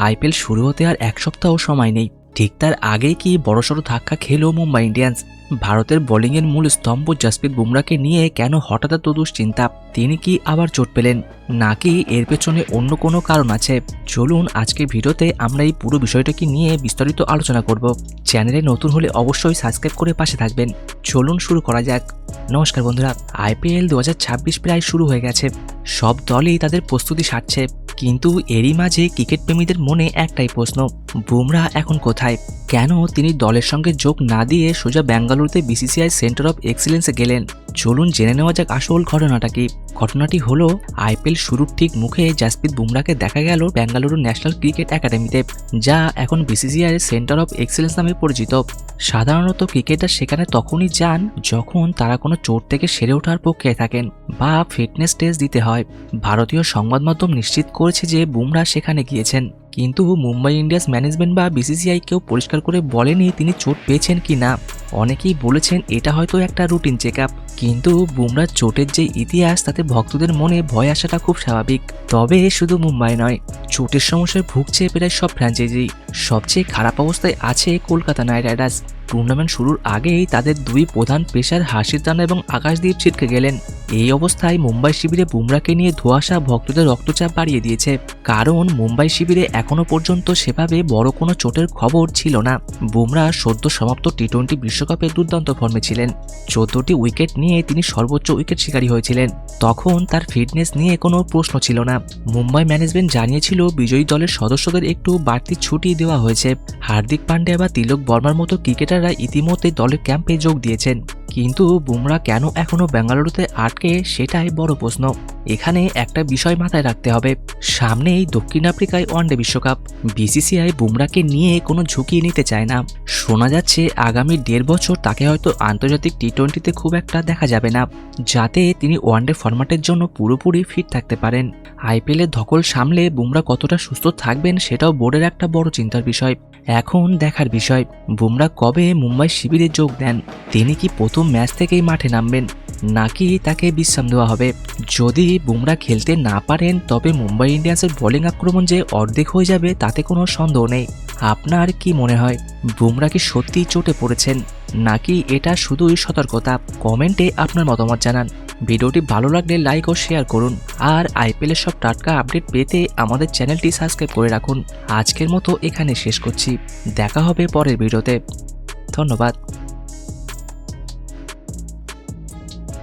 IPL শুরু হতে আর এক সপ্তাহ সময় নেই। ঠিক তার আগেই কি বড়সড় ধাক্কা খেলো মুম্বাই ইন্ডিয়ান্স। ভারতের বোলিংয়ের মূল স্তম্ভ জসপ্রীত বুমরাকে নিয়ে কেন হঠাৎ এত দুশ্চিন্তা? তিনি কি আবার চোট পেলেন, নাকি এর পেছনে অন্য কোনো কারণ আছে? চলুন আজকের ভিডিওতে আমরা এই পুরো বিষয়টাকে নিয়ে বিস্তারিত আলোচনা করব। চ্যানেলে নতুন হলে অবশ্যই সাবস্ক্রাইব করে পাশে থাকবেন। চলুন শুরু করা যাক। নমস্কার বন্ধুরা, আইপিএল 2026 প্রায় শুরু হয়ে গেছে। সব দলই তাদের প্রস্তুতি সারছে, কিন্তু এরই মাঝে ক্রিকেট প্রেমীদের মনে একটাই প্রশ্ন, বুমরা এখন কোথায়? কেন তিনি দলের সঙ্গে যোগ না দিয়ে সোজা বেঙ্গালুরুতে বিসিসিআই সেন্টার অফ এক্সিলেন্সে গেলেন? চলুন জেনে নেওয়া যাক আসল ঘটনাটা কি। ঘটনাটি হলো, আইপিএল শুরুর ঠিক মুখে জসপ্রীত বুমরাকে দেখা গেল বেঙ্গালুরু ন্যাশনাল ক্রিকেট একাডেমিতে, যা এখন বিসিসিআই সেন্টার অফ এক্সিলেন্স নামে পরিচিত। সাধারণত ক্রিকেটার সেখানে তখনই যান যখন তারা কোনো চোট থেকে সেরে ওঠার প্রক্রিয়ায় থাকেন বা ফিটনেস টেস্ট দিতে হয়। ভারতীয় সংবাদ মাধ্যম নিশ্চিত করেছে যে বুমরা সেখানে গিয়েছেন, কিন্তু মুম্বাই ইন্ডিয়ান্স ম্যানেজমেন্ট বা বিসিসিআই কেউ পরিষ্কার করে বলেনি তিনি চোট পেয়েছেন কি না। অনেকেই বলেছেন এটা হয়তো একটা রুটিন চেক আপ, কিন্তু বুমরার চোটের যে ইতিহাস তাতে ভক্তদের মনে ভয় আসাটা খুব স্বাভাবিক। তবে শুধু মুম্বাই নয়, চোটের সমস্যায় ভুগছে প্রায় সব ফ্র্যাঞ্চাইজি। সবচেয়ে খারাপ অবস্থায় আছে কলকাতা নাইট রাইডার্স। টুর্নামেন্ট শুরুর আগেই তাদের দুই প্রধান পেসার হাসির রানা এবং আকাশদীপ ছিটকে গেলেন। এই অবস্থায় মুম্বাই শিবিরে বুমরাকে নিয়ে ধোঁয়াশা ভক্তদের রক্তচাপ বাড়িয়ে দিয়েছে, কারণ মুম্বাই শিবিরে এখনো পর্যন্ত সেভাবে বড় কোনো চোটের খবর ছিল না। বুমরা সদ্য সমাপ্ত টি-20 বিশ্বকাপে দুর্দান্ত ফর্মে ছিলেন। 14টি উইকেট নিয়ে তিনি সর্বোচ্চ উইকেট শিকারী হয়েছিলেন। তখন তার ফিটনেস নিয়ে কোনো প্রশ্ন ছিল না। মুম্বাই ম্যানেজমেন্ট জানিয়েছিল বিজয়ী দলের সদস্যদের একটু বাড়তি ছুটি দেওয়া হয়েছে। হার্দিক পান্ডিয়া বা তিলক বর্মার মতো ক্রিকেটাররা ইতিমধ্যে দলের ক্যাম্পে যোগ দিয়েছেন, কিন্তু বুমরা কেন এখনো বেঙ্গালুরুতে আটকে, সেটাই বড় প্রশ্ন। এখানে একটা বিষয় মাথায় রাখতে হবে, সামনেই দক্ষিণ আফ্রিকায় ওয়ানডে বিশ্বকাপ। বিসিসিআই বুমরাকে নিয়ে কোনো ঝুঁকি নিতে চায় না। শোনা যাচ্ছে আগামী 1.5 বছর তাকে হয়তো আন্তর্জাতিক টি-20তে খুব একটা দেখা যাবে না, যাতে তিনি ওয়ানডে ফরম্যাটের জন্য পুরোপুরি ফিট থাকতে পারেন। আইপিএলের ধকল সামলে বুমরা কতটা সুস্থ থাকবেন সেটাও বোর্ডের একটা বড় চিন্তার বিষয়। এখন দেখার বিষয়, বুমরা কবে মুম্বাই শিবিরে যোগ দেন। তিনি কি প্রথম ম্যাচ থেকেই মাঠে নামবেন, নাকি তাকে বিশ্রাম দেওয়া হবে? যদি বুমরা খেলতে না পারেন, তবে মুম্বাই ইন্ডিয়ান্সের বোলিং আক্রমণ যে অর্ধেক হয়ে যাবে তাতে কোনো সন্দেহ নেই। আপনার কি মনে হয়, বুমরা কি সত্যিই চোটে পড়েছেন, নাকি এটা শুধুই সতর্কতা? কমেন্টে আপনার মতামত জানান। ভিডিওটি ভালো লাগলে লাইক ও শেয়ার করুন, আর আইপিএলের সব টাটকা আপডেট পেতে আমাদের চ্যানেলটি সাবস্ক্রাইব করে রাখুন। আজকের মতো এখানে শেষ করছি, দেখা হবে পরের ভিডিওতে। ধন্যবাদ।